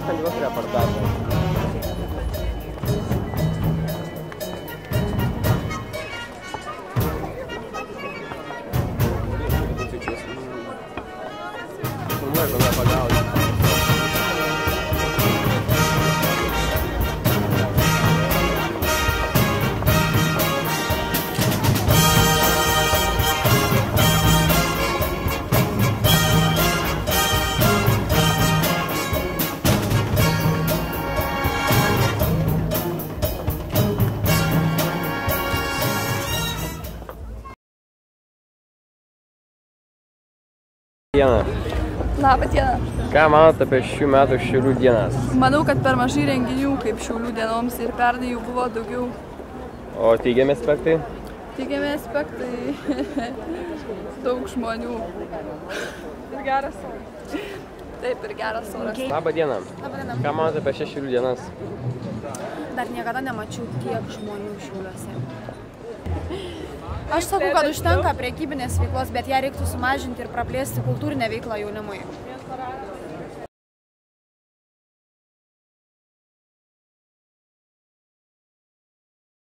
kandidatų reportažą. Diena. Labą dieną. Ką manote apie šių metų Šiaulių dienas? Manau, kad per mažai renginių kaip Šiaulių dienoms ir pernai jų buvo daugiau. O teigiami aspektai? Teigiami aspektai daug žmonių. Ir geras oras. Taip, ir geras oras. Labą dieną. Labą dieną. Ką manote apie šias Šiaulių dienas? Dar niekada nemačiau tiek žmonių Šiauliuose. Aš sakau, kad užtenka prekybinės veiklos, bet ją reiktų sumažinti ir praplėsti kultūrinę veiklą jaunimui.